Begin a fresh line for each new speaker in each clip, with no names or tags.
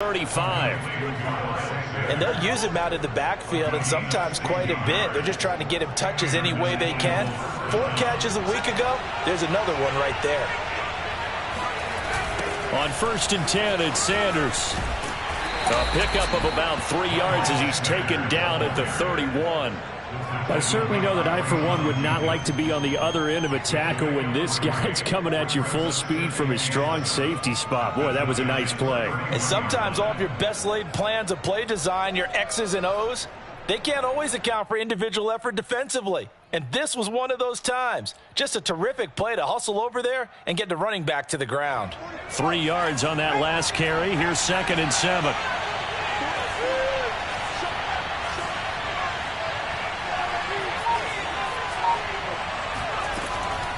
35.
And they'll use him out in the backfield, and sometimes quite a bit. They're just trying to get him touches any way they can. 4 catches a week ago. There's another one right there.
On 1st and 10, it's Sanders. A pickup of about 3 yards as he's taken down at the 31.
I certainly know that I, for one, would not like to be on the other end of a tackle when this guy's coming at you full speed from his strong safety spot. Boy, that was a nice play.
And sometimes all of your best laid plans of play design, your X's and O's, they can't always account for individual effort defensively. And this was one of those times. Just a terrific play to hustle over there and get the running back to the ground.
3 yards on that last carry. Here's 2nd and 7.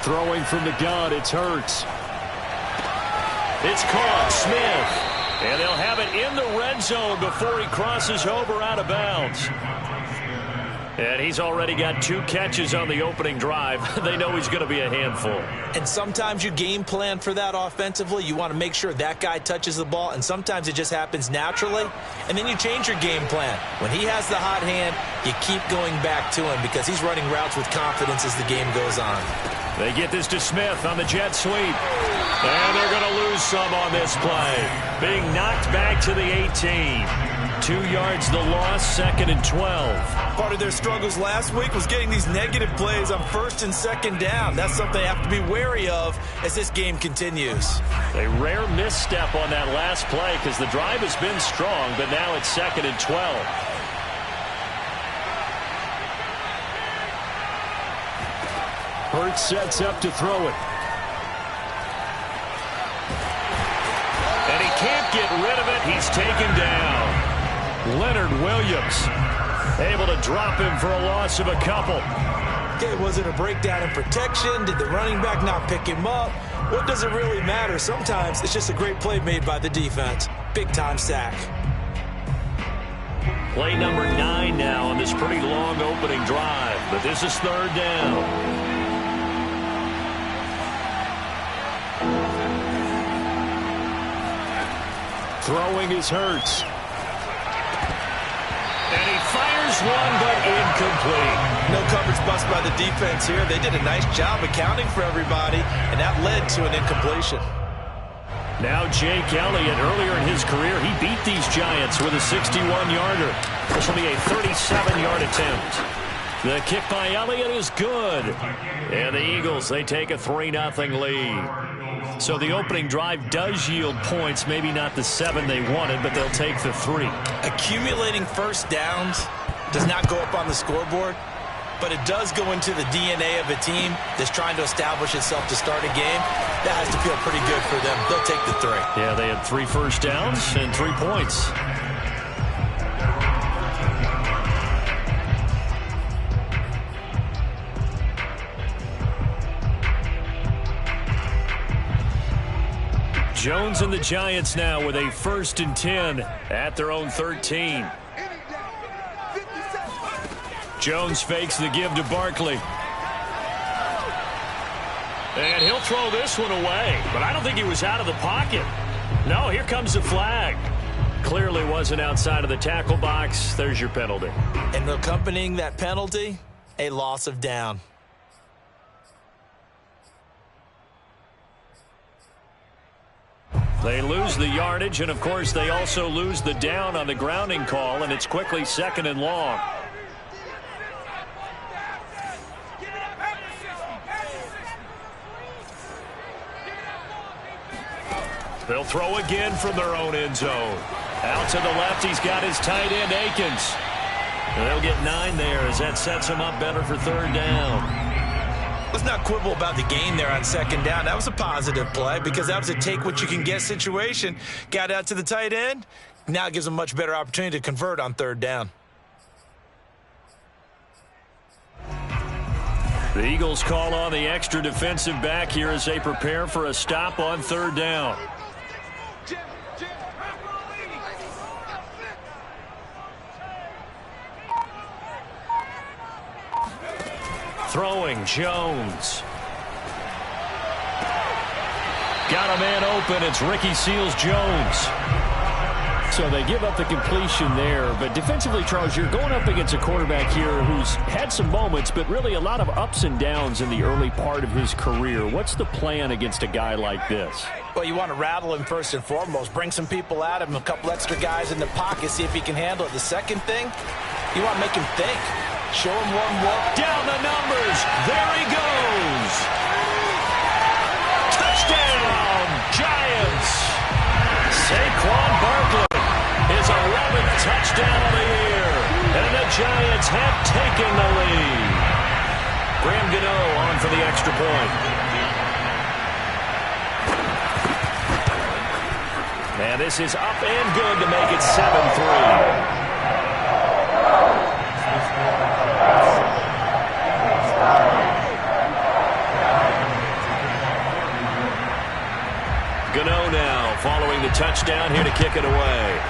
Throwing from the gun, it's Hurts. It's caught, Smith. And they'll have it in the red zone before he crosses over out of bounds. And he's already got 2 catches on the opening drive. They know he's going to be a handful.
And sometimes you game plan for that offensively. You want to make sure that guy touches the ball, and sometimes it just happens naturally. And then you change your game plan. When he has the hot hand, you keep going back to him because he's running routes with confidence as the game goes on.
They get this to Smith on the jet sweep. And they're going to lose some on this play. Being knocked back to the 18. 2 yards the loss, 2nd and 12.
Part of their struggles last week was getting these negative plays on 1st and 2nd down. That's something they have to be wary of as this game continues.
A rare misstep on that last play because the drive has been strong, but now it's 2nd and 12.
Hurts sets up to throw it.
And he can't get rid of it. He's taken down. Leonard Williams able to drop him for a loss of a couple.
Okay, was it a breakdown in protection? Did the running back not pick him up? What does it really matter? Sometimes it's just a great play made by the defense. Big-time sack.
Play number 9 now on this pretty long opening drive. But this is 3rd down.
Throwing is Hurts.
And he fires one, but incomplete.
No coverage bust by the defense here. They did a nice job accounting for everybody, and that led to an incompletion.
Now Jake Elliott, earlier in his career, he beat these Giants with a 61-yarder. This will be a 37-yard attempt. The kick by Elliott is good. And the Eagles, they take a 3-0 lead. So the opening drive does yield points, maybe not the 7 they wanted, but they'll take the 3.
Accumulating first downs does not go up on the scoreboard, but it does go into the DNA of a team that's trying to establish itself to start a game. That has to feel pretty good for them. They'll take the 3.
Yeah, they had 3 first downs and 3 points. Jones and the Giants now with a 1st and 10 at their own 13. Jones fakes the give to Barkley. And he'll throw this one away, but I don't think he was out of the pocket. No, here comes the flag. Clearly wasn't outside of the tackle box. There's your penalty.
And accompanying that penalty, a loss of down.
They lose the yardage, and of course they also lose the down on the grounding call, and it's quickly 2nd and long. They'll throw again from their own end zone. Out to the left, he's got his tight end, Akins. And they'll get 9 there as that sets him up better for 3rd down.
Let's not quibble about the gain there on 2nd down. That was a positive play because that was a take-what-you-can-get situation. Got out to the tight end. Now it gives them a much better opportunity to convert on 3rd down.
The Eagles call on the extra defensive back here as they prepare for a stop on 3rd down. Throwing, Jones. Got a man open. It's Ricky Seals-Jones.
So they give up the completion there. But defensively, Charles, you're going up against a quarterback here who's had some moments, but really a lot of ups and downs in the early part of his career. What's the plan against a guy like this?
Well, you want to rattle him first and foremost. Bring some people at him, a couple extra guys in the pocket, see if he can handle it. The second thing, you want to make him think. Show him one look.
Down the numbers. There he goes. Touchdown, Giants. Saquon Barkley. His 11th touchdown of the year. And the Giants have taken the lead. Graham Gano on for the extra point. And this is up and good to make it 7-3. Gano now following the touchdown here to kick it away.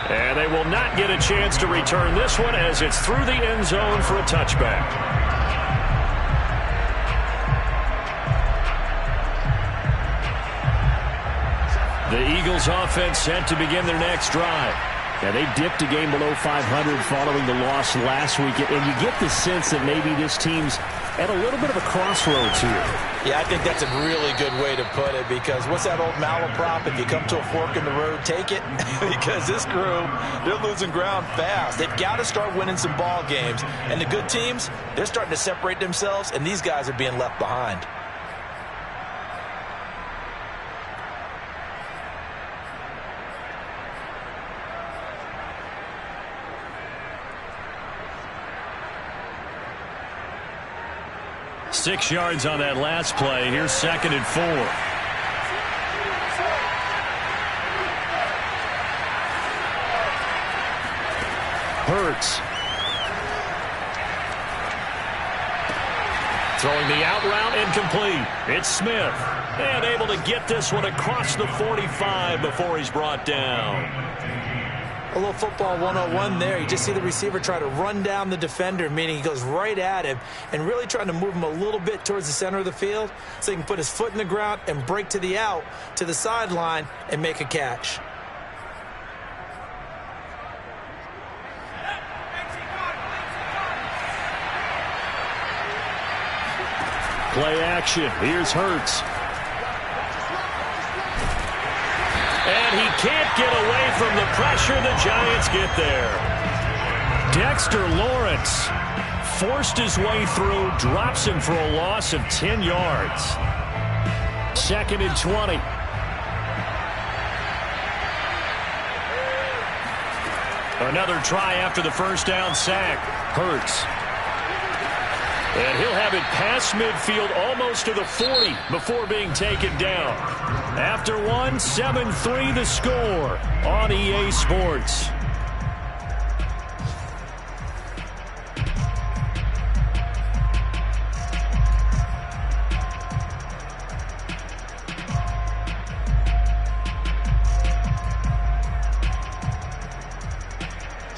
And they will not get a chance to return this one as it's through the end zone for a touchback. The Eagles offense set to begin their next drive. Now, they dipped a game below 500 following the loss last week, and you get the sense that maybe this team's at a little bit of a crossroads here.
Yeah, I think that's a really good way to put it, because what's that old malaprop? If you come to a fork in the road, take it. Because this crew, they're losing ground fast. They've got to start winning some ball games. And the good teams, they're starting to separate themselves, and these guys are being left behind.
Six yards on that last play. Here's 2nd and 4. Hurts. Throwing the out route incomplete. It's Smith. And able to get this one across the 45 before he's brought down.
A little football 101 there. You just see the receiver try to run down the defender, meaning he goes right at him and really trying to move him a little bit towards the center of the field so he can put his foot in the ground and break to the out, to the sideline, and make a catch.
Play action. Here's Hurts. And he can't get away from the pressure. The Giants get there. Dexter Lawrence forced his way through, drops him for a loss of 10 yards. 2nd and 20. Another try after the first down sack. Hurts. And he'll have it past midfield almost to the 40 before being taken down. After one, 7-3 the score on EA Sports.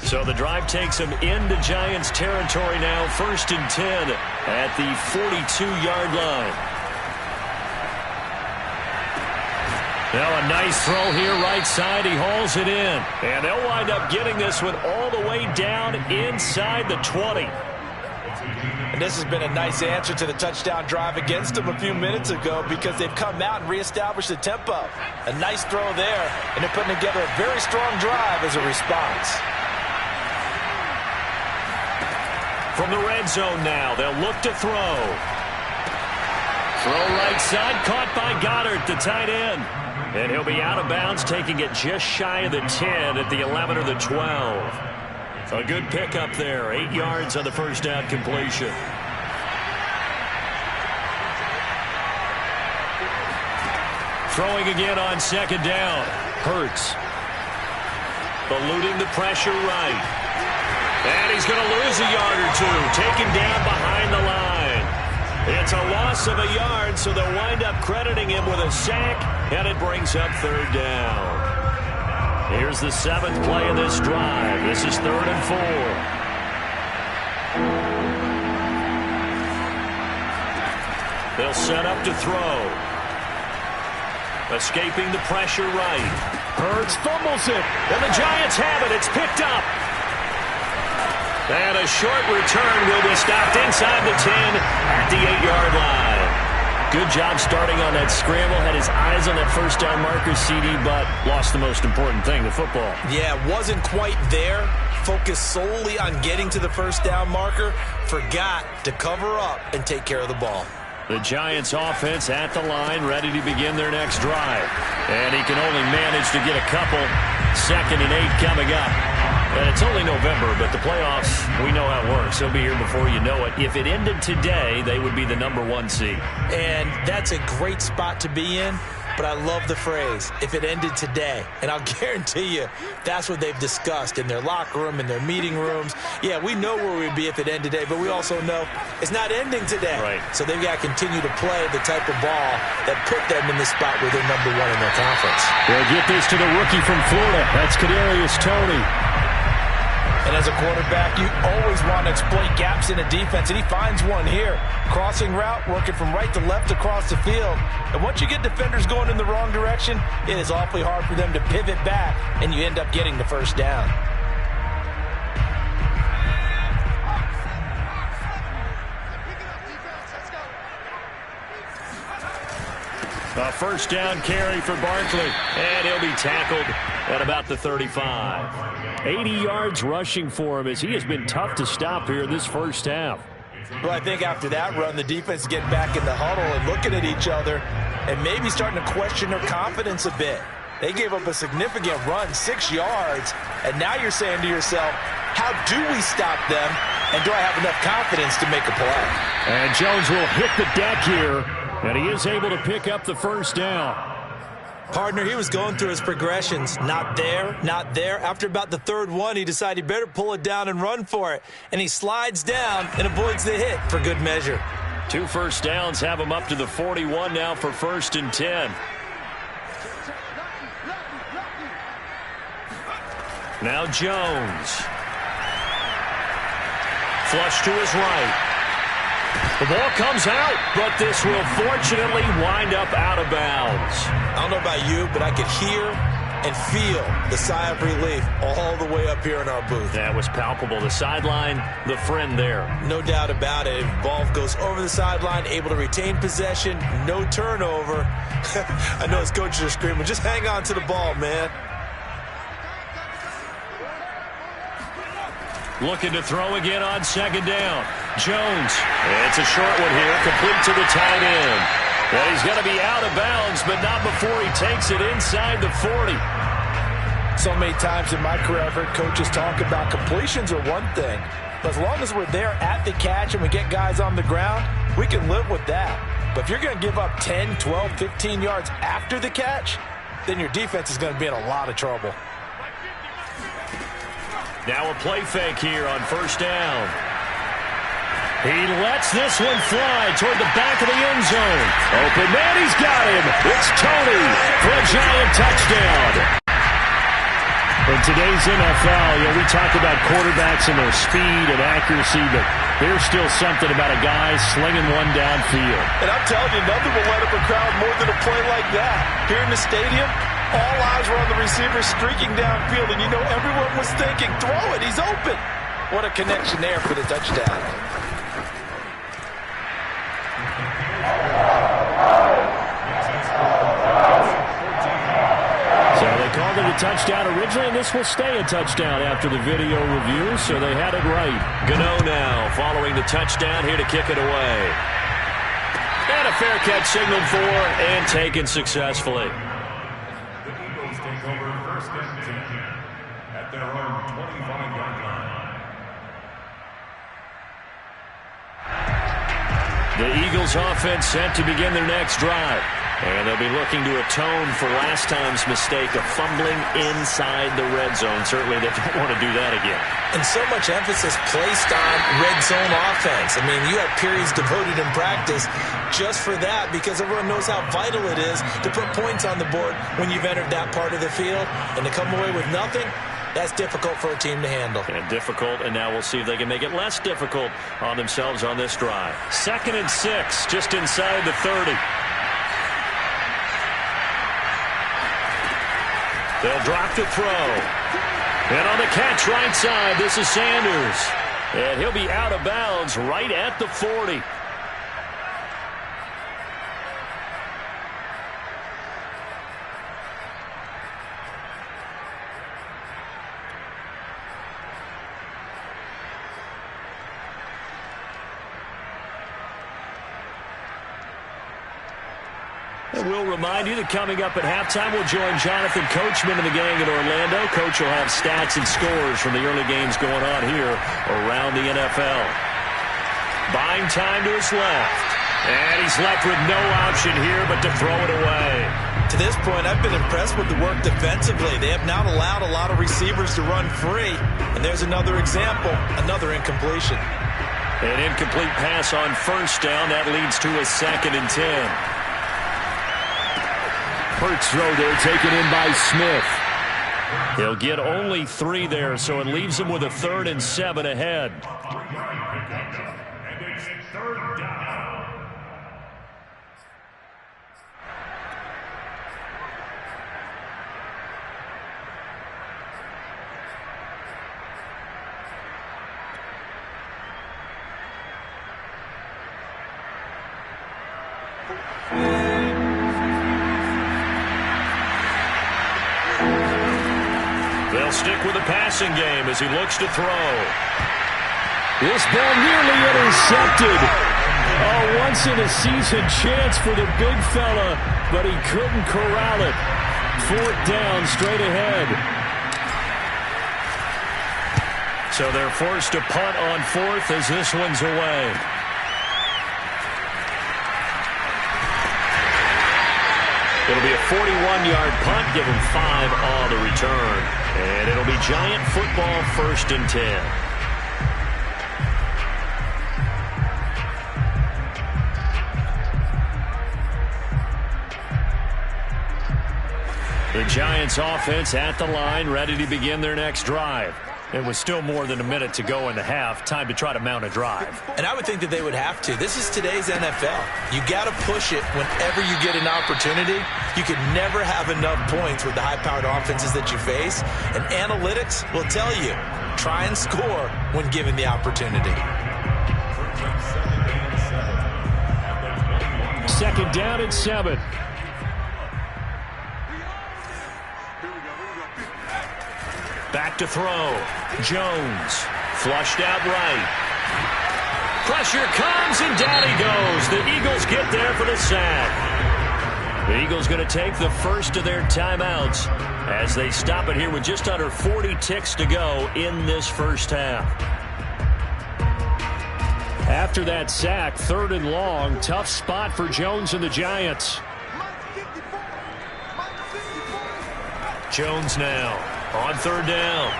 So the drive takes them into Giants territory now. 1st and 10 at the 42-yard line. Now a nice throw here right side. He hauls it in. And they'll wind up getting this one all the way down inside the 20.
And this has been a nice answer to the touchdown drive against them a few minutes ago, because they've come out and reestablished the tempo. A nice throw there, and they're putting together a very strong drive as a response.
From the red zone now, they'll look to throw. Throw right side, caught by Goddard, the tight end. And he'll be out of bounds, taking it just shy of the 10 at the 11 or the 12. A good pickup there, 8 yards on the first down completion. Throwing again on 2nd down. Hurts. Eluding the pressure right. And he's going to lose a yard or two, taken down behind the line. It's a loss of a yard, so they'll wind up crediting him with a sack, and it brings up 3rd down. Here's the 7th play of this drive. This is 3rd and 4. They'll set up to throw. Escaping the pressure right. Hurts fumbles it. And the Giants have it. It's picked up. And a short return will be stopped inside the 10 at the 8-yard line. Good job starting on that scramble. Had his eyes on that first down marker, CD, but lost the most important thing, the football.
Yeah, wasn't quite there. Focused solely on getting to the first down marker. Forgot to cover up and take care of the ball.
The Giants offense at the line, ready to begin their next drive. And he can only manage to get a couple. 2nd and 8 coming up. And it's only November, but the playoffs, we know how it works. They'll be here before you know it. If it ended today, they would be the #1 seed.
And that's a great spot to be in. But I love the phrase, if it ended today. And I'll guarantee you, that's what they've discussed in their locker room, in their meeting rooms. Yeah, we know where we'd be if it ended today, but we also know it's not ending today.
Right.
So they've got to continue to play the type of ball that put them in the spot where they're #1 in their conference.
They'll get this to the rookie from Florida. That's Kadarius Toney.
And as a quarterback, you always want to exploit gaps in a defense, and he finds one here. Crossing route, working from right to left across the field. And once you get defenders going in the wrong direction, it is awfully hard for them to pivot back, and you end up getting the first down.
A first down carry for Barkley, and he'll be tackled at about the 35.
80 yards rushing for him as he has been tough to stop here this first half.
Well, I think after that run, the defense is getting back in the huddle and looking at each other and maybe starting to question their confidence a bit. They gave up a significant run, 6 yards, and now you're saying to yourself, how do we stop them, and do I have enough confidence to make a play?
And Jones will hit the deck here, and he is able to pick up the first down.
Partner, he was going through his progressions. Not there, not there. After about the 3rd one, he decided he better pull it down and run for it. And he slides down and avoids the hit for good measure.
2 first downs have him up to the 41 now for 1st and 10. Now Jones. Flush to his right. The ball comes out, but this will fortunately wind up out of bounds.
I don't know about you, but I could hear and feel the sigh of relief all the way up here in our booth.
That was palpable. The sideline, the friend there.
No doubt about it. Ball goes over the sideline, able to retain possession, no turnover. I know his coaches are screaming, just hang on to the ball, man.
Looking to throw again on 2nd down. Jones. It's a short one here, complete to the tight end. Well, he's going to be out of bounds, but not before he takes it inside the 40.
So many times in my career, I've heard coaches talk about completions are one thing. But as long as we're there at the catch and we get guys on the ground, we can live with that. But if you're going to give up 10, 12, 15 yards after the catch, then your defense is going to be in a lot of trouble.
Now a play fake here on 1st down. He lets this one fly toward the back of the end zone. Open man, he's got him. It's Toney for a Giant touchdown.
In today's NFL, we talk about quarterbacks and their speed and accuracy, but there's still something about a guy slinging one downfield.
And I'm telling you, nothing will light up a crowd more than a play like that. Here in the stadium, all eyes were on the receiver streaking downfield, and you know everyone was thinking, throw it, he's open. What a connection there for the touchdown.
So they called it a touchdown originally, and this will stay a touchdown after the video review, so they had it right.
Gano now following the touchdown here to kick it away. And a fair catch signaled for and taken successfully.
The Eagles take over 1st and 10 at their own 25-yard line.
The Eagles offense set to begin their next drive. And they'll be looking to atone for last time's mistake of fumbling inside the red zone. Certainly they don't want to do that again.
And so much emphasis placed on red zone offense. I mean, you have periods devoted in practice just for that because everyone knows how vital it is to put points on the board when you've entered that part of the field. And to come away with nothing, that's difficult for a team to handle.
And difficult, and now we'll see if they can make it less difficult on themselves on this drive. 2nd and 6, just inside the 30. They'll drop to throw. And on the catch right side, this is Sanders. And he'll be out of bounds right at the 40. And we'll remind you that coming up at halftime, we'll join Jonathan Coachman and the gang in Orlando. Coach will have stats and scores from the early games going on here around the NFL. Buying time to his left. And he's left with no option here but to throw it away.
To this point, I've been impressed with the work defensively. They have not allowed a lot of receivers to run free. And there's another example, another incompletion.
An incomplete pass on first down. That leads to a 2nd and 10.
Hurts throw there taken in by Smith.
He'll get only 3 there, so it leaves him with a 3rd and 7 ahead.
And it's 3rd down.
They'll stick with the passing game as he looks to throw.
This ball nearly intercepted. A once-in-a-season chance for the big fella, but he couldn't corral it. 4th down, straight ahead.
So they're forced to punt on 4th as this one's away. It'll be a 41-yard punt, give him 5 on the return. And it'll be Giant football, 1st and 10. The Giants offense at the line, ready to begin their next drive. It was still more than a minute to go in the half. Time to try to mount a drive.
And I would think that they would have to. This is today's NFL. You got to push it whenever you get an opportunity. You can never have enough points with the high-powered offenses that you face. And analytics will tell you, try and score when given the opportunity.
2nd down and 7.
Back to throw. Jones. Flushed out right. Pressure comes, and down he goes. The Eagles get there for the sack. The Eagles going to take the first of their timeouts as they stop it here with just under 40 ticks to go in this first half.
After that sack, 3rd and long. Tough spot for Jones and the Giants.
Jones now. On 3rd down.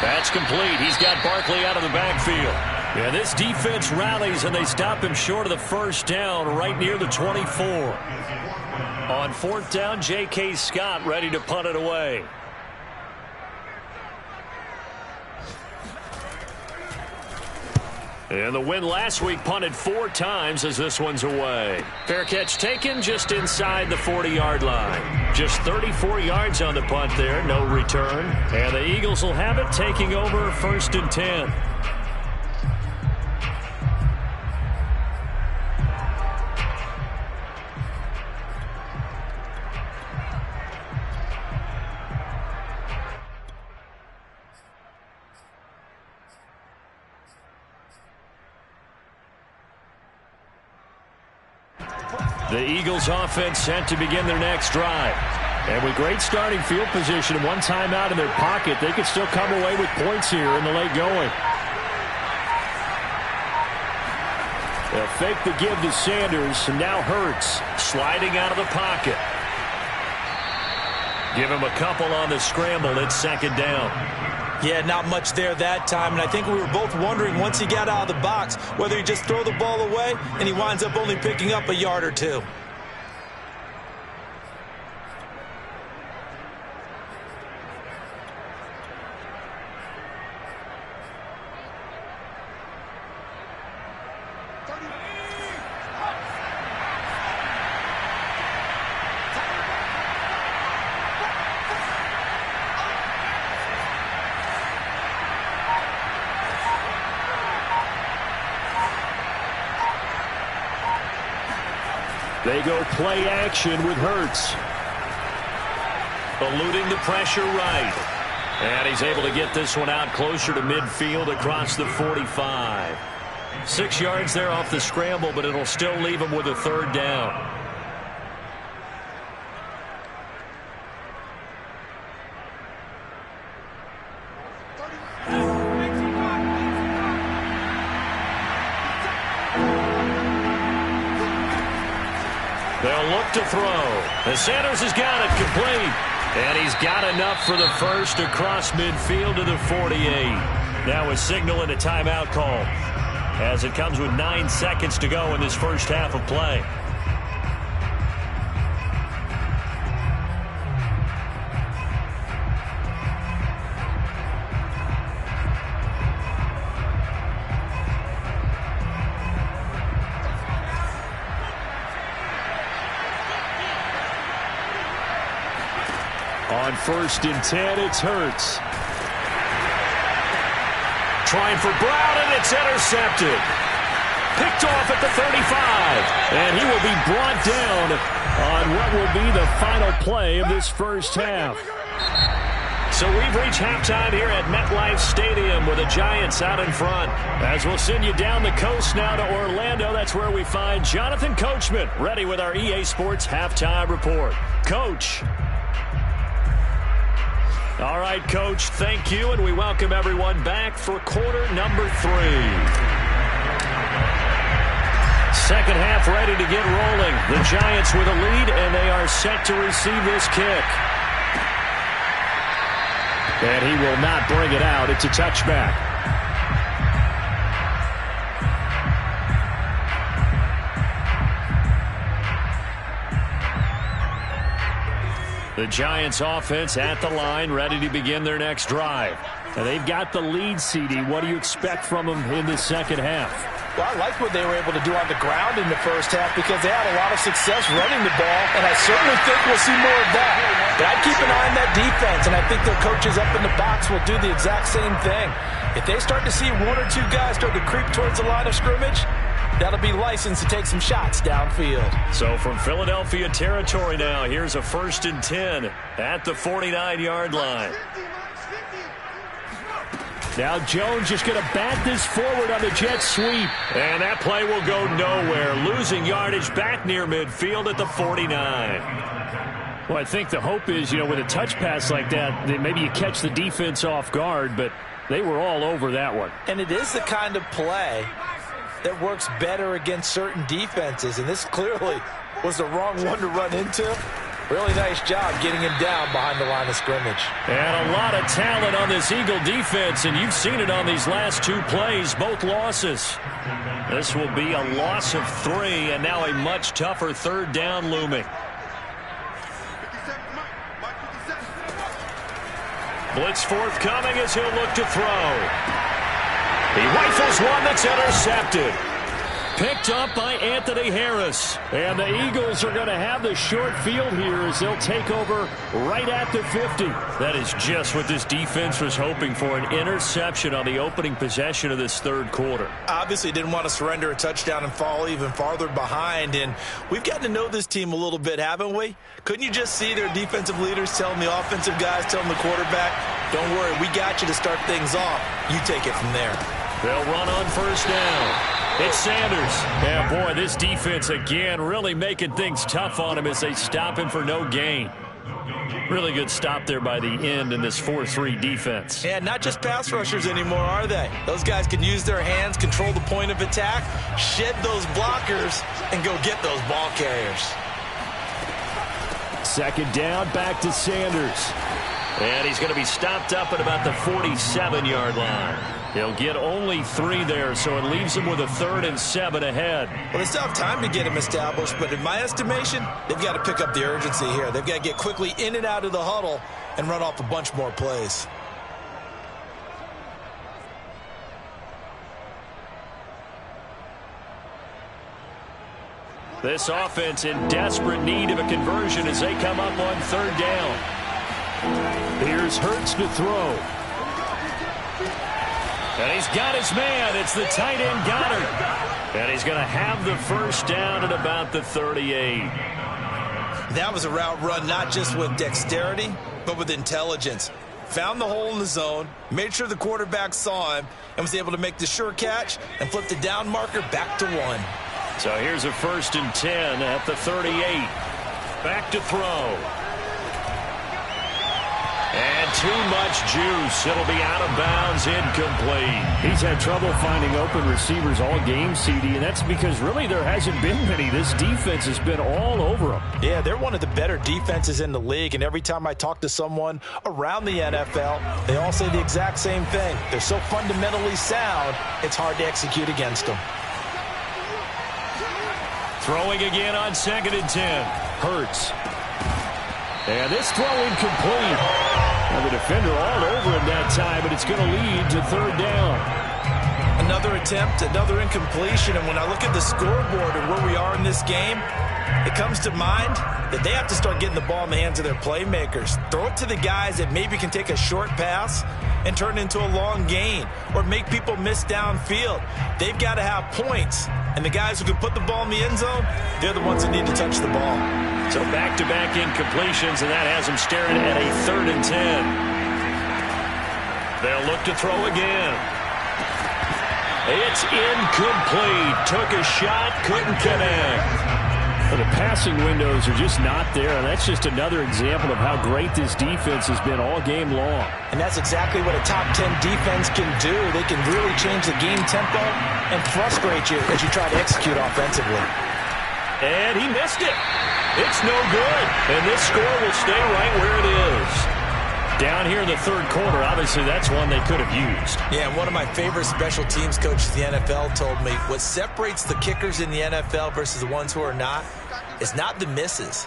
That's complete. He's got Barkley out of the backfield. Yeah, this defense rallies, and they stop him short of the 1st down right near the 24. On 4th down, J.K. Scott ready to punt it away. And the win last week punted 4 times as this one's away. Fair catch taken just inside the 40-yard line. Just 34 yards on the punt there, no return. And the Eagles will have it, taking over 1st and 10. The Eagles offense set to begin their next drive. And with great starting field position and 1 timeout in their pocket, they could still come away with points here in the late going. They'll fake the give to Sanders, and now Hurts sliding out of the pocket. Give him a couple on the scramble. It's 2nd down.
Yeah, not much there that time, and I think we were both wondering once he got out of the box whether he just throw the ball away and he winds up only picking up a yard or 2.
They go play action with Hurts.
Eluding the pressure right. And he's able to get this one out closer to midfield across the 45. 6 yards there off the scramble, but it'll still leave him with a third down. They'll look to throw. And Sanders has got it complete. And he's got enough for the first across midfield to the 48. Now a signal and a timeout call, as it comes with 9 seconds to go in this first half of play.
On 1st and 10, it's Hurts.
Trying for Brown, and it's intercepted. Picked off at the 35.
And he will be brought down on what will be the final play of this first half.
So we've reached halftime here at MetLife Stadium with the Giants out in front. As we'll send you down the coast now to Orlando, that's where we find Jonathan Coachman ready with our EA Sports Halftime Report. Coach. All right, Coach, thank you, and we welcome everyone back for quarter number 3. Second half ready to get rolling. The Giants with a lead, and they are set to receive this kick.
And he will not bring it out. It's a touchback.
The Giants offense at the line, ready to begin their next drive.
And they've got the lead, CD. What do you expect from them in the second half?
Well, I like what they were able to do on the ground in the first half because they had a lot of success running the ball, and I certainly think we'll see more of that. But I'd keep an eye on that defense, and I think their coaches up in the box will do the exact same thing. If they start to see 1 or 2 guys start to creep towards the line of scrimmage, that'll be licensed to take some shots downfield.
So from Philadelphia territory now, here's a 1st and 10 at the 49-yard line.
Now Jones just going to bat this forward on the jet sweep.
And that play will go nowhere, losing yardage back near midfield at the 49.
Well, I think the hope is, with a touch pass like that, maybe you catch the defense off guard, but they were all over that one.
And it is the kind of play that works better against certain defenses, and this clearly was the wrong one to run into. Really nice job getting him down behind the line of scrimmage.
And a lot of talent on this Eagle defense, and you've seen it on these last 2 plays, both losses. This will be a loss of 3, and now a much tougher third down looming. Blitz forthcoming as he'll look to throw. He rifles one that's intercepted. Picked up by Anthony Harris.
And the Eagles are going to have the short field here as they'll take over right at the 50.
That is just what this defense was hoping for, an interception on the opening possession of this third quarter.
Obviously didn't want to surrender a touchdown and fall even farther behind, and we've gotten to know this team a little bit, haven't we? Couldn't you just see their defensive leaders telling the offensive guys, telling the quarterback, don't worry, we got you to start things off. You take it from there.
They'll run on first down. It's Sanders. Yeah, boy, this defense again really making things tough on him as they stop him for no gain. Really good stop there by the end in this 4-3 defense.
And not just pass rushers anymore, are they? Those guys can use their hands, control the point of attack, shed those blockers, and go get those ball carriers.
Second down, back to Sanders.
And he's going to be stopped up at about the 47-yard line. He'll get only 3 there, so it leaves him with a 3rd and 7 ahead.
Well, they still have time to get him established, but in my estimation, they've got to pick up the urgency here. They've got to get quickly in and out of the huddle and run off a bunch more plays.
This offense in desperate need of a conversion as they come up on 3rd down.
Here's Hurts to throw.
And he's got his man. It's the tight end Goddard. And he's going to have the first down at about the 38.
That was a route run not just with dexterity, but with intelligence. Found the hole in the zone, made sure the quarterback saw him, and was able to make the sure catch and flip the down marker back to 1.
So here's a 1st and 10 at the 38. Back to throw. And too much juice. It'll be out of bounds, incomplete.
He's had trouble finding open receivers all game, CD, and that's because really there hasn't been many. This defense has been all over them.
Yeah, they're one of the better defenses in the league, and every time I talk to someone around the NFL, they all say the exact same thing. They're so fundamentally sound, it's hard to execute against them.
Throwing again on 2nd and 10.
Hurts. And this throw incomplete. Now the defender all over him that time, but it's going to lead to 3rd down.
Another attempt, another incompletion, and when I look at the scoreboard and where we are in this game, it comes to mind that they have to start getting the ball in the hands of their playmakers. Throw it to the guys that maybe can take a short pass and turn it into a long gain or make people miss downfield. They've got to have points, and the guys who can put the ball in the end zone, they're the ones that need to touch the ball.
So back-to-back incompletions, and that has them staring at a 3rd and 10. They'll look to throw again. It's incomplete. Took a shot, couldn't connect.
Well, the passing windows are just not there, and that's just another example of how great this defense has been all game long.
And that's exactly what a top 10 defense can do. They can really change the game tempo and frustrate you as you try to execute offensively.
And he missed it. It's no good. And this score will stay right where it is. Down here in the 3rd quarter, obviously that's one they could have used.
Yeah, and one of my favorite special teams coaches in the NFL told me what separates the kickers in the NFL versus the ones who are not is not the misses.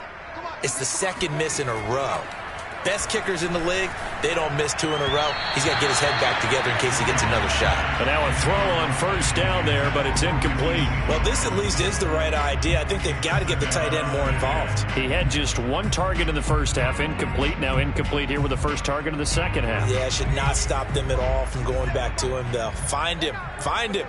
It's the second miss in a row. Best kickers in the league, they don't miss 2 in a row. He's got to get his head back together in case he gets another shot.
And now a throw on 1st down there, but it's incomplete.
Well, this at least is the right idea. I think they've got to get the tight end more involved.
He had just 1 target in the 1st half, incomplete. Now incomplete here with the 1st target in the 2nd half.
Yeah, it should not stop them at all from going back to him, though. Find him. Find him.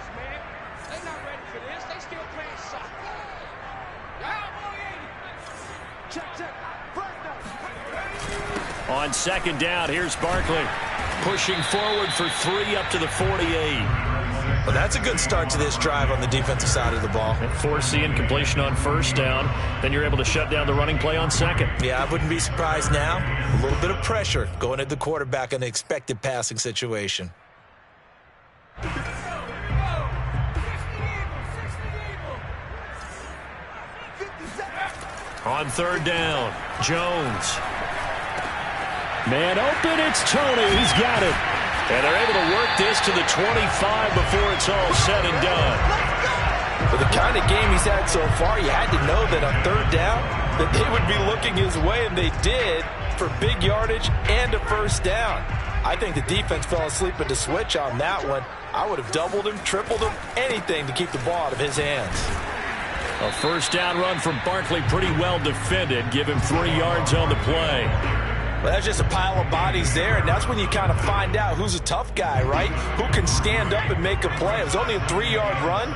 On 2nd down, here's Barkley. Pushing forward for 3 up to the 48.
Well, that's a good start to this drive on the defensive side of the ball.
Force the incompletion on 1st down. Then you're able to shut down the running play on 2nd.
Yeah, I wouldn't be surprised now. A little bit of pressure going at the quarterback in an expected passing situation.
On 3rd down, Jones.
Man open, it's Tony. He's got it.
And they're able to work this to the 25 before it's all said and done.
With the kind of game he's had so far, you had to know that on 3rd down that they would be looking his way, and they did, for big yardage and a 1st down. I think the defense fell asleep at the switch on that one. I would have doubled him, tripled him, anything to keep the ball out of his hands.
A 1st down run from Barkley, pretty well defended. Give him 3 yards on the play.
Well, that's just a pile of bodies there, and that's when you kind of find out who's a tough guy, right? Who can stand up and make a play. It was only a 3-yard run,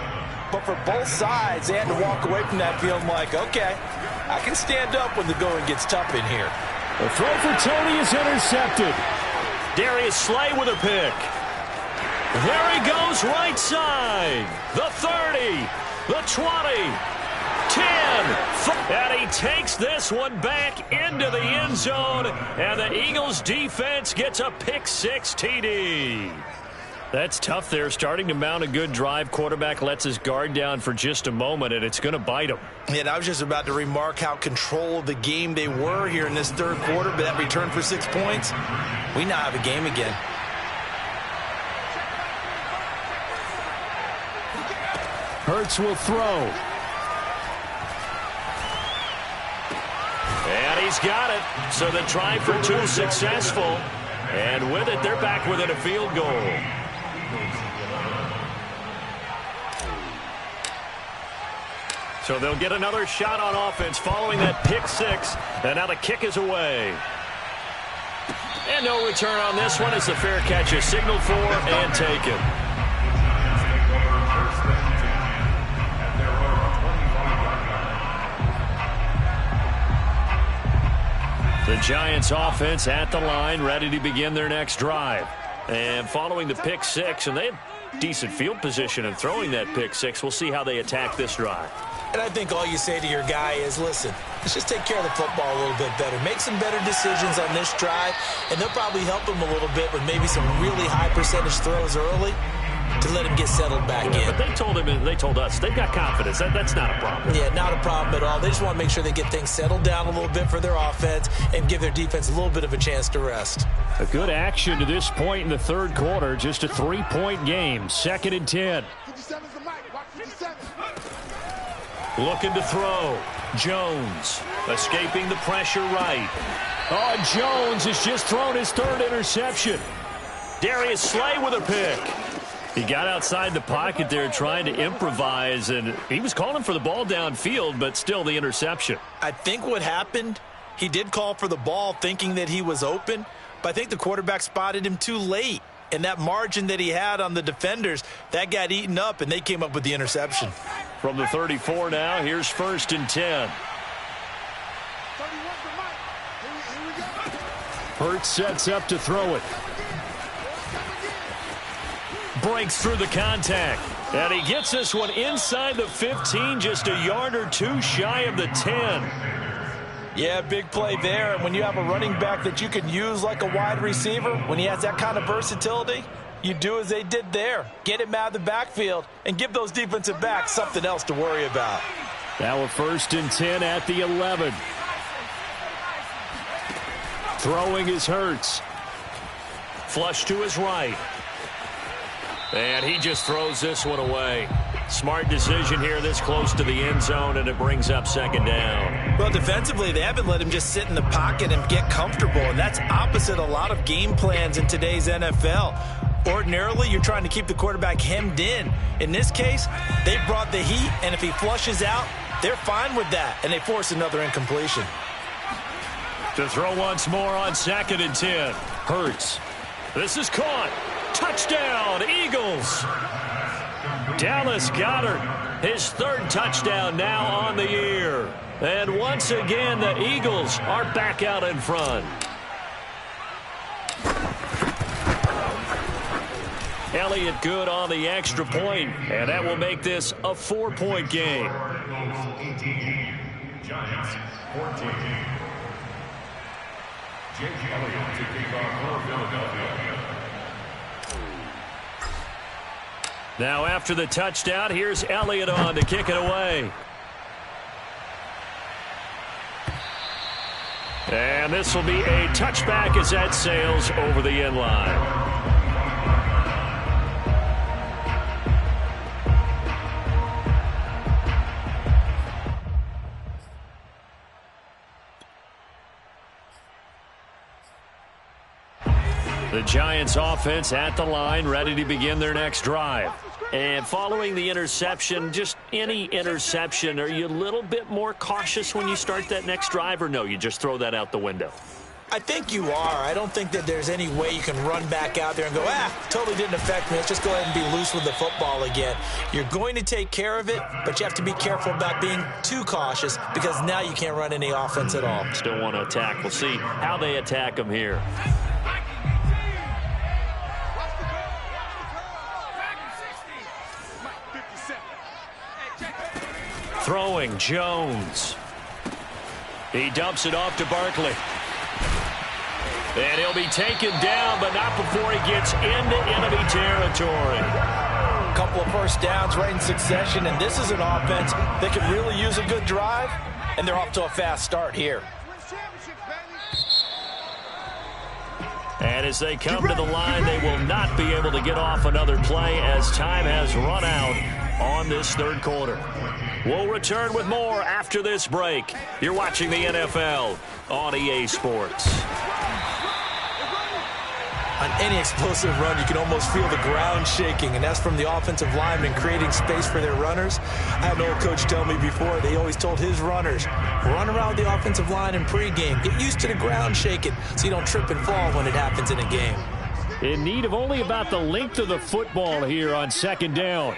but for both sides, they had to walk away from that feeling like, okay, I can stand up when the going gets tough in here.
The throw for Tony is intercepted.
Darius Slay with a pick. There he goes, right side. The 30, the 20. 10, and he takes this one back into the end zone, and the Eagles defense gets a pick-6 TD. That's tough there, starting to mount a good drive. Quarterback lets his guard down for just a moment, and it's going to bite him.
Yeah, and I was just about to remark how control of the game they were here in this 3rd quarter, but that return for 6 points, we now have a game again.
Hurts will throw.
And he's got it. So the try for 2 successful. And with it, they're back within a field goal. So they'll get another shot on offense following that pick-6. And now the kick is away. And no return on this one as the fair catch is signaled for and taken. The Giants offense at the line, ready to begin their next drive. And following the pick six, and they had decent field position in throwing that pick six. We'll see how they attack this drive.
And I think all you say to your guy is, listen, let's just take care of the football a little bit better. Make some better decisions on this drive, and they'll probably help him a little bit with maybe some really high percentage throws early to let him get settled back in.
But they told him, and they told us, they've got confidence. That's not a problem.
Yeah, not a problem at all. They just want to make sure they get things settled down a little bit for their offense and give their defense a little bit of a chance to rest.
A good action to this point in the third quarter. Just a 3-point game. 2nd and 10.
Looking to throw. Jones escaping the pressure right.
Oh, Jones has just thrown his 3rd interception.
Darius Slay with a pick. He got outside the pocket there trying to improvise, and he was calling for the ball downfield, but still the interception.
I think what happened, he did call for the ball thinking that he was open, but I think the quarterback spotted him too late. And that margin that he had on the defenders, that got eaten up, and they came up with the interception.
From the 34 now, here's 1st and 10.
Hurts sets up to throw it.
Breaks through the contact. And he gets this one inside the 15, just a yard or two shy of the 10.
Yeah, big play there. And when you have a running back that you can use like a wide receiver, when he has that kind of versatility, you do as they did there. Get him out of the backfield and give those defensive backs something else to worry about.
Now a 1st and 10 at the 11. Throwing is Hurts.
Flush to his right. And he just throws this one away. Smart decision here this close to the end zone, and it brings up 2nd down.
Well, defensively, they haven't let him just sit in the pocket and get comfortable, and that's opposite a lot of game plans in today's NFL. Ordinarily, you're trying to keep the quarterback hemmed in. In this case, they brought the heat, and if he flushes out, they're fine with that, and they force another incompletion.
To throw once more on 2nd and 10. Hurts. This is caught. Touchdown, Eagles. Dallas Goedert, his 3rd touchdown now on the year. And once again, the Eagles are back out in front. Elliott good on the extra point, and that will make this a 4-point game.
Giants 14. Jake Elliott to kick off for Philadelphia.
Now after the touchdown, here's Elliott on to kick it away. And this will be a touchback as that sails over the end line. The Giants offense at the line, ready to begin their next drive. And following the interception, just any interception, are you a little bit more cautious when you start that next drive, or no, you just throw that out the window?
I think you are. I don't think that there's any way you can run back out there and go, totally didn't affect me. Let's just go ahead and be loose with the football again. You're going to take care of it, but you have to be careful about being too cautious because now you can't run any offense at all.
Still want to attack. We'll see how they attack them here. Throwing, Jones. He dumps it off to Barkley. And he'll be taken down, but not before he gets into enemy territory.
A couple of first downs right in succession, and this is an offense that could really use a good drive, and they're off to a fast start here.
And as they come to the line, they will not be able to get off another play as time has run out on this third quarter. We'll return with more after this break. You're watching the NFL on EA Sports.
On any explosive run, you can almost feel the ground shaking, and that's from the offensive linemen creating space for their runners. I had an old coach tell me before, they always told his runners, run around the offensive line in pregame. Get used to the ground shaking so you don't trip and fall when it happens in a game.
In need of only about the length of the football here on 2nd down.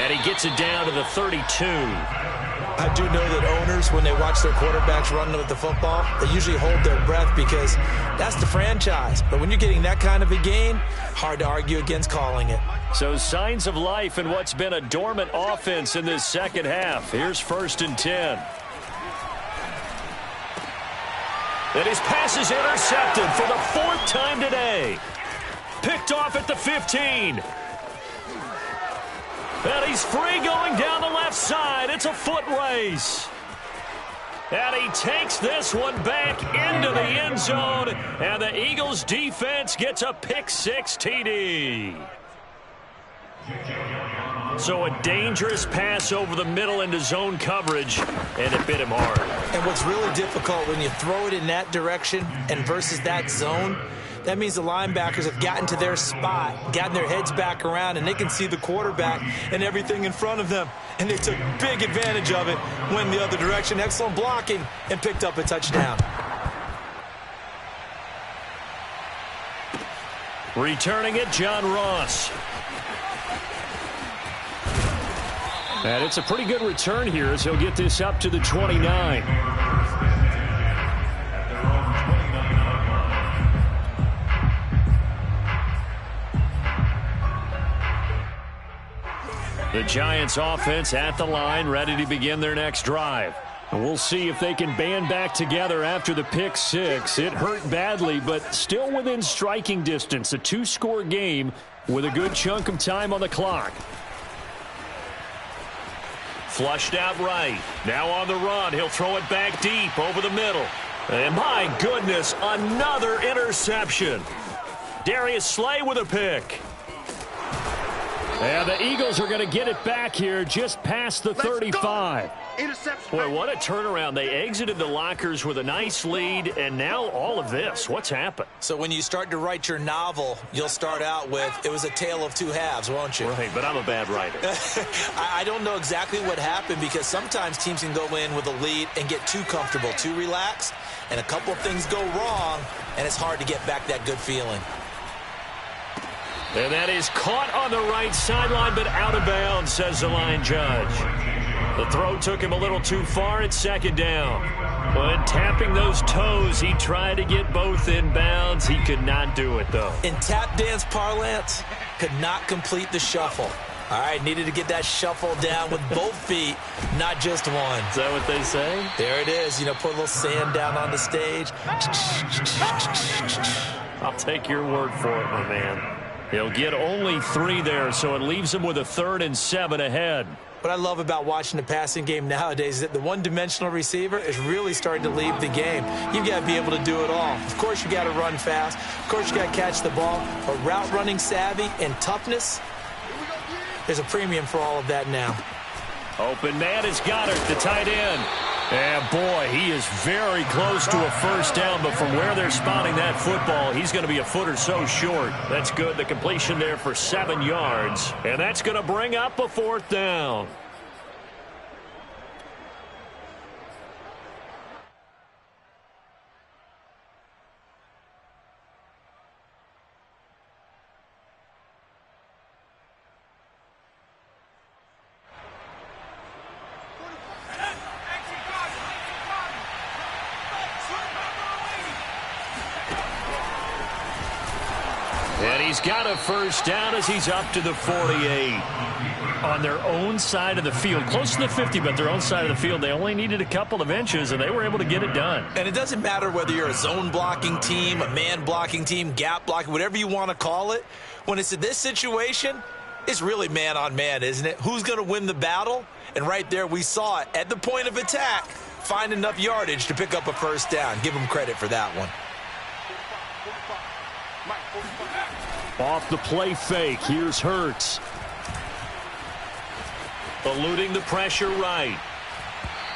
And he gets it down to the 32.
I do know that owners, when they watch their quarterbacks run with the football, they usually hold their breath because that's the franchise. But when you're getting that kind of a gain, hard to argue against calling it.
So signs of life in what's been a dormant offense in this second half. Here's 1st and 10.
And his pass is intercepted for the 4th time today. Picked off at the 15. And he's free going down the left side. It's a foot race. And he takes this one back into the end zone. And the Eagles defense gets a pick-6 TD. So a dangerous pass over the middle into zone coverage, and it bit him hard.
And what's really difficult when you throw it in that direction and versus that zone, that means the linebackers have gotten to their spot, gotten their heads back around, and they can see the quarterback and everything in front of them. And they took big advantage of it, went the other direction, excellent blocking, and picked up a touchdown.
Returning it, John Ross.
And it's a pretty good return here as he'll get this up to the 29. The Giants offense at the line, ready to begin their next drive. And we'll see if they can band back together after the pick-6. It hurt badly, but still within striking distance. A 2-score game with a good chunk of time on the clock.
Flushed out right. Now on the run. He'll throw it back deep over the middle. And my goodness, another interception. Darius Slay with a pick.
And the Eagles are going to get it back here just past the 35.
Boy, what a turnaround. They exited the lockers with a nice lead, and now all of this. What's happened?
So when you start to write your novel, you'll start out with, it was a tale of two halves, won't you?
Right, but I'm a bad writer.
I don't know exactly what happened because sometimes teams can go in with a lead and get too comfortable, too relaxed, and a couple of things go wrong, and it's hard to get back that good feeling.
And that is caught on the right sideline, but out of bounds, says the line judge. The throw took him a little too far at 2nd down. When tapping those toes, he tried to get both in bounds. He could not do it, though.
In tap dance parlance, could not complete the shuffle. All right, needed to get that shuffle down with both feet, not just one.
Is that what they say?
There it is. You know, put a little sand down on the stage.
I'll take your word for it, my man. He'll get only 3 there, so it leaves him with a 3rd and 7 ahead.
What I love about watching the passing game nowadays is that the one-dimensional receiver is really starting to leave the game. You've got to be able to do it all. Of course, you got to run fast. Of course, you got to catch the ball. But route running savvy and toughness, there's a premium for all of that now.
Open man is Goddard, the tight end. And boy, he is very close to a 1st down, but from where they're spotting that football, he's going to be a foot or so short. That's good. The completion there for 7 yards. And that's going to bring up a 4th down. And he's got a 1st down as he's up to the 48. On their own side of the field, close to the 50, but their own side of the field, they only needed a couple of inches, and they were able to get it done.
And it doesn't matter whether you're a zone blocking team, a man blocking team, gap blocking, whatever you want to call it. When it's in this situation, it's really man on man, isn't it? Who's going to win the battle? And right there, we saw it at the point of attack. Find enough yardage to pick up a 1st down. Give them credit for that one.
Off the play fake, here's Hurts.
Eluding the pressure right.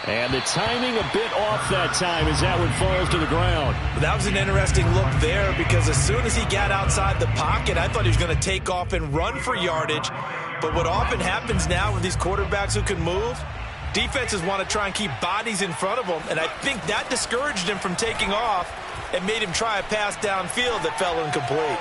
And the timing a bit off that time as that one falls to the ground.
That was an interesting look there because as soon as he got outside the pocket, I thought he was going to take off and run for yardage. But what often happens now with these quarterbacks who can move, defenses want to try and keep bodies in front of them, and I think that discouraged him from taking off and made him try a pass downfield that fell incomplete.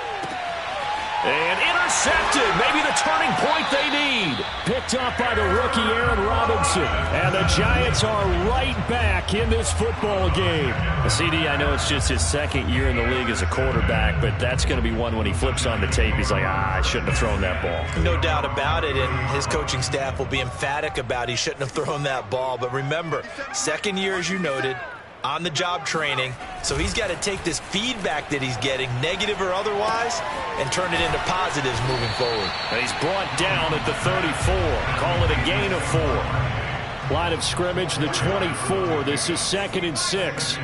And intercepted. Maybe the turning point they need.
Picked up by the rookie Aaron Robinson. And the Giants are right back in this football game.
CD, I know it's just his second year in the league as a quarterback, but that's going to be one when he flips on the tape. He's like, I shouldn't have thrown that ball.
No doubt about it, and his coaching staff will be emphatic about he shouldn't have thrown that ball. But remember, second year, as you noted, on-the-job training, so he's got to take this feedback that he's getting, negative or otherwise, and turn it into positives moving forward.
And he's brought down at the 34. Call it a gain of 4.
Line of scrimmage, the 24. This is 2nd and 6.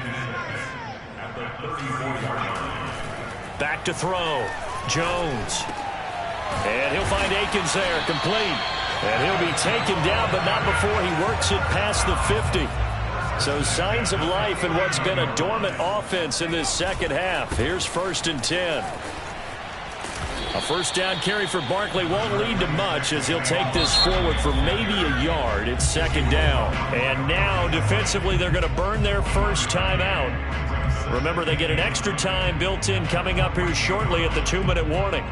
Back to throw. Jones. And he'll find Akins there, complete. And he'll be taken down, but not before he works it past the 50. So signs of life in what's been a dormant offense in this second half. Here's 1st and 10. A first down carry for Barkley won't lead to much as he'll take this forward for maybe a yard. It's 2nd down. And now defensively they're going to burn their first time out. Remember, they get an extra time built in coming up here shortly at the 2-minute warning.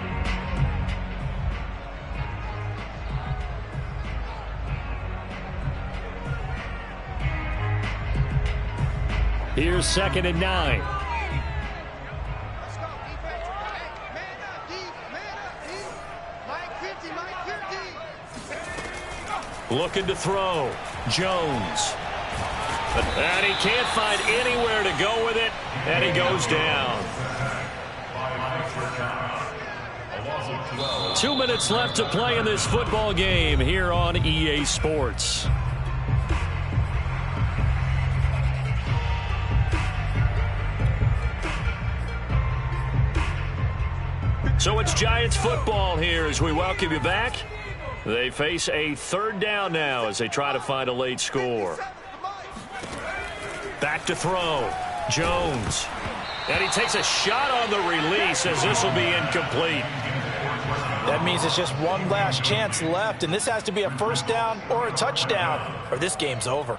Here's 2nd and 9.
Looking to throw. Jones. And he can't find anywhere to go with it, and he goes down. 2 minutes left to play in this football game here on EA Sports. So it's Giants football here as we welcome you back. They face a 3rd down now as they try to find a late score. Back to throw. Jones. And he takes a shot on the release as this will be incomplete.
That means it's just one last chance left, and this has to be a first down or a touchdown, or this game's over.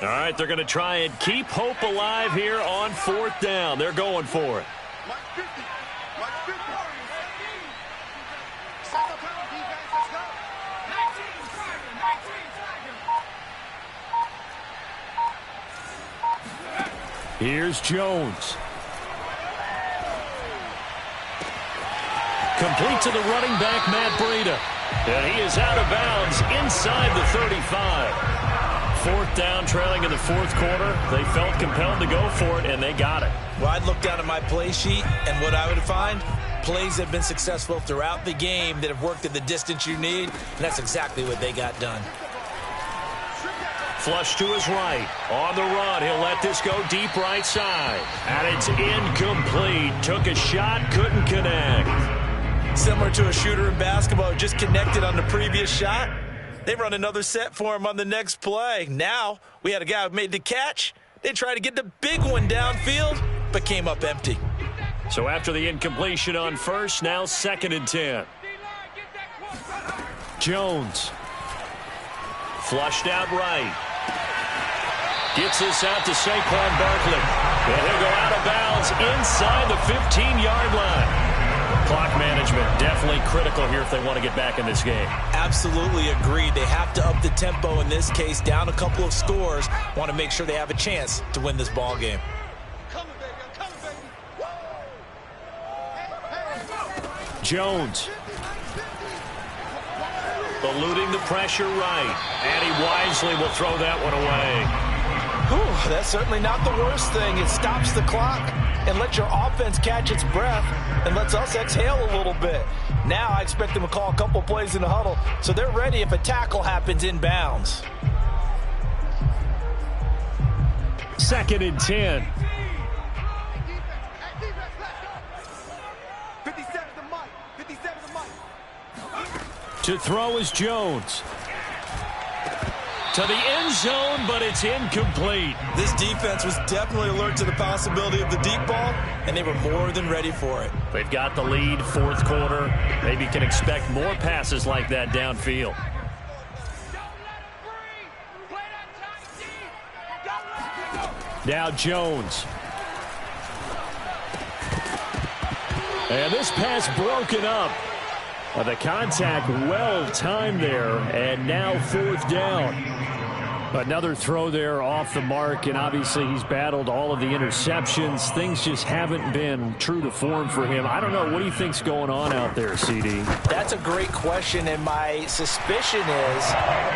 All right, they're going to try and keep hope alive here on 4th down. They're going for it.
Here's Jones.
Complete to the running back, Matt Breida. And he is out of bounds inside the 35. 4th down, trailing in the 4th quarter. They felt compelled to go for it, and they got it.
Well, I'd look down at my play sheet, and what I would find, plays that have been successful throughout the game that have worked at the distance you need, and that's exactly what they got done.
Flush to his right. On the run, he'll let this go deep right side. And it's incomplete. Took a shot, couldn't connect.
Similar to a shooter in basketball who just connected on the previous shot. They run another set for him on the next play. Now, we had a guy who made the catch. They tried to get the big one downfield, but came up empty.
So after the incompletion on 1st, now 2nd and 10.
Jones.
Flushed out right. Gets this out to Saquon Barkley. And he'll go out of bounds inside the 15-yard line. Clock management definitely critical here if they want to get back in this game.
Absolutely agreed. They have to up the tempo in this case, down a couple of scores. Want to make sure they have a chance to win this ball game.
Jones.
Eluding the pressure right. And he wisely will throw that one away.
Whew, that's certainly not the worst thing. It stops the clock and lets your offense catch its breath and lets us exhale a little bit. Now I expect them to call a couple plays in the huddle so they're ready if a tackle happens inbounds.
2nd and 10. To throw is Jones.
To the end zone, but it's incomplete.
This defense was definitely alert to the possibility of the deep ball, and they were more than ready for it.
They've got the lead, fourth quarter. Maybe can expect more passes like that downfield. Now Jones. And this pass broken up. The contact well timed there, and now fourth down. Another throw there off the mark, and obviously he's battled all of the interceptions. Things just haven't been true to form for him. I don't know. What do you think's going on out there, CD?
That's a great question, and my suspicion is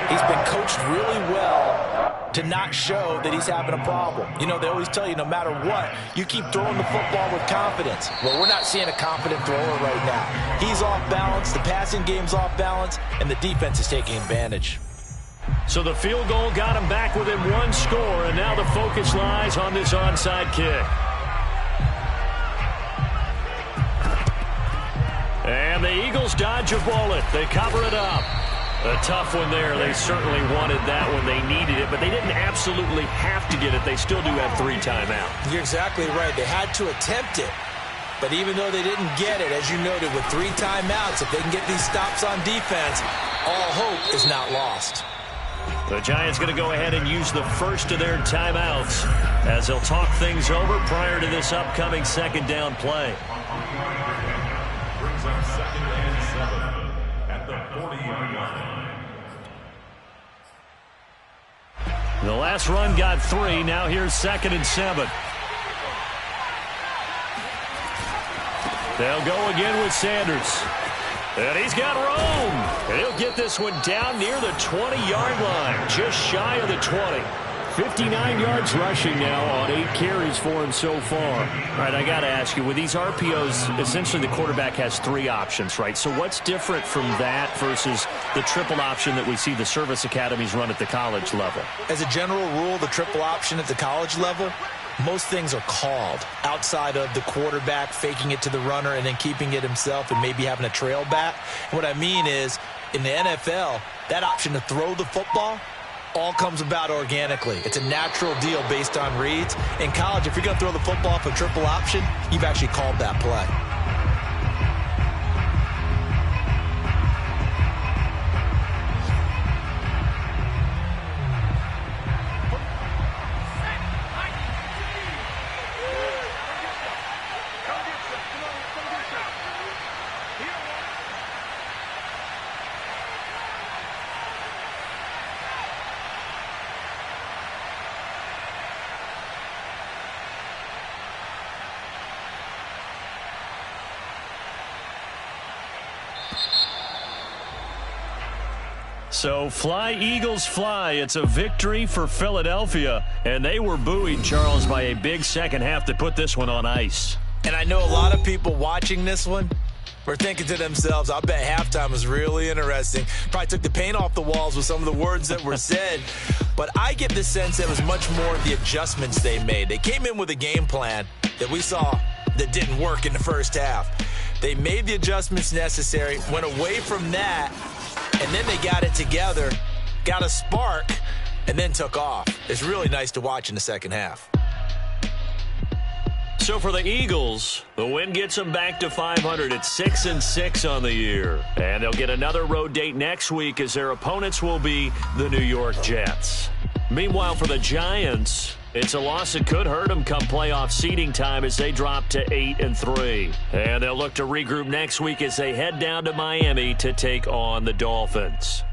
he's been coached really well to not show that he's having a problem. You know, they always tell you no matter what, you keep throwing the football with confidence. Well, we're not seeing a confident thrower right now. He's off balance, the passing game's off balance, and the defense is taking advantage.
So the field goal got him back within one score, and now the focus lies on this onside kick. And the Eagles dodge a bullet. They cover it up. A tough one there. They certainly wanted that when they needed it, but they didn't absolutely have to get it. They still do have 3 timeouts.
You're exactly right. They had to attempt it. But even though they didn't get it, as you noted, with 3 timeouts, if they can get these stops on defense, all hope is not lost.
The Giants going to go ahead and use the first of their timeouts as they'll talk things over prior to this upcoming second down play.
Brings up 2nd and 7 at the 40-yard line.
The last run got 3. Now here's 2nd and 7. They'll go again with Sanders. And he's got room. And he'll get this one down near the 20-yard line, just shy of the 20. 59 yards rushing now on 8 carries for him so far. All right, I got to ask you, with these RPOs, essentially the quarterback has 3 options, right? So what's different from that versus the triple option that we see the service academies run at the college level?
As a general rule, the triple option at the college level, most things are called outside of the quarterback faking it to the runner and then keeping it himself and maybe having a trail back. What I mean is, in the NFL, that option to throw the football all comes about organically. It's a natural deal based on reads. In college, if you're going to throw the football for triple option, you've actually called that play.
So fly, Eagles, fly. It's a victory for Philadelphia. And they were buoyed, Charles, by a big second half that put this one on ice.
And I know a lot of people watching this one were thinking to themselves, I bet halftime was really interesting. Probably took the paint off the walls with some of the words that were said. But I get the sense that it was much more the adjustments they made. They came in with a game plan that we saw that didn't work in the first half. They made the adjustments necessary, went away from that, and then they got it together, got a spark, and then took off. It's really nice to watch in the second half.
So for the Eagles, the win gets them back to 500 at 6-6 on the year. And they'll get another road date next week as their opponents will be the New York Jets. Meanwhile, for the Giants, it's a loss that could hurt them come playoff seeding time as they drop to 8-3. And they'll look to regroup next week as they head down to Miami to take on the Dolphins.